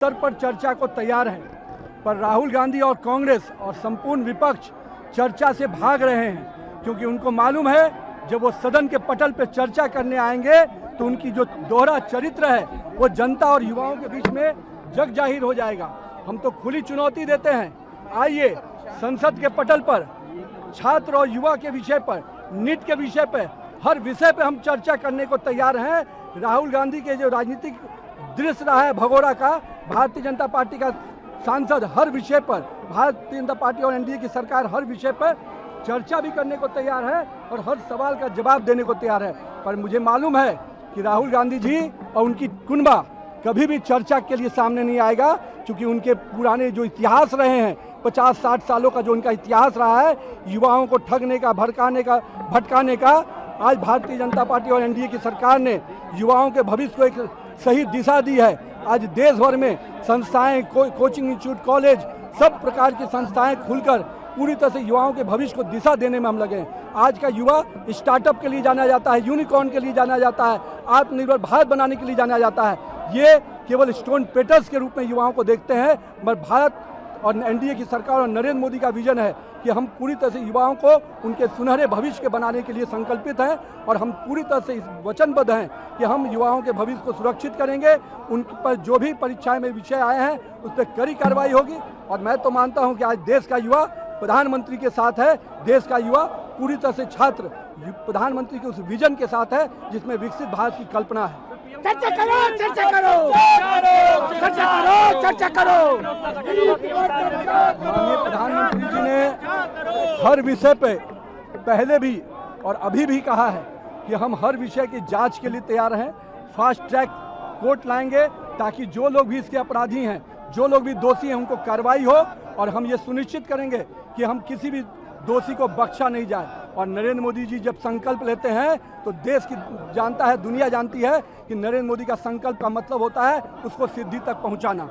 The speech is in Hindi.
स्तर पर चर्चा को तैयार है, पर राहुल गांधी और कांग्रेस और संपूर्ण विपक्ष चर्चा से भाग रहे हैं, क्योंकि उनको मालूम है जब वो सदन के पटल पर चर्चा करने आएंगे तो उनकी जो दोहरा चरित्र है वो जनता और युवाओं के बीच में जग जाहिर हो जाएगा। हम तो खुली चुनौती देते हैं, आइए संसद के पटल पर छात्र और युवा के विषय पर, नीट के विषय पर, हर विषय पर हम चर्चा करने को तैयार हैं। राहुल गांधी के जो राजनीतिक दृश्य रहा है भगोड़ा का, भारतीय जनता पार्टी का सांसद हर विषय पर, भारतीय जनता पार्टी और एनडीए की सरकार हर विषय पर चर्चा भी करने को तैयार है और हर सवाल का जवाब देने को तैयार है। पर मुझे मालूम है कि राहुल गांधी जी और उनकी कुनबा कभी भी चर्चा के लिए सामने नहीं आएगा, क्योंकि उनके पुराने जो इतिहास रहे हैं 50-60 सालों का जो उनका इतिहास रहा है युवाओं को ठगने का, भटकाने का, आज भारतीय जनता पार्टी और एनडीए की सरकार ने युवाओं के भविष्य को एक सही दिशा दी है। आज देश भर में संस्थाएं, कोचिंग इंस्टीट्यूट, कॉलेज, सब प्रकार की संस्थाएं खुलकर पूरी तरह से युवाओं के भविष्य को दिशा देने में हम लगे हैं। आज का युवा स्टार्टअप के लिए जाना जाता है, यूनिकॉर्न के लिए जाना जाता है, आत्मनिर्भर भारत बनाने के लिए जाना जाता है। ये केवल स्टोन पेटर्स के रूप में युवाओं को देखते हैं, मगर भारत और एनडीए की सरकार और नरेंद्र मोदी का विजन है कि हम पूरी तरह से युवाओं को उनके सुनहरे भविष्य के बनाने के लिए संकल्पित हैं और हम पूरी तरह से वचनबद्ध हैं कि हम युवाओं के भविष्य को सुरक्षित करेंगे। उन पर जो भी परीक्षाएं में विषय आए हैं उस पर कड़ी कार्रवाई होगी। और मैं तो मानता हूं कि आज देश का युवा प्रधानमंत्री के साथ है, देश का युवा पूरी तरह से छात्र प्रधानमंत्री के उस विजन के साथ है जिसमें विकसित भारत की कल्पना है। चर्चा करो, चर्चा करो, चर्चा करो, चर्चा करो। माननीय प्रधानमंत्री जी ने हर विषय पे पहले भी और अभी भी कहा है कि हम हर विषय की जांच के लिए तैयार हैं। फास्ट ट्रैक कोर्ट लाएंगे ताकि जो लोग भी इसके अपराधी हैं, जो लोग भी दोषी हैं, उनको कार्रवाई हो और हम ये सुनिश्चित करेंगे कि हम किसी भी दोषी को बख्शा नहीं जाए। और नरेंद्र मोदी जी जब संकल्प लेते हैं तो देश की जानता है, दुनिया जानती है कि नरेंद्र मोदी का संकल्प का मतलब होता है उसको सिद्धि तक पहुंचाना।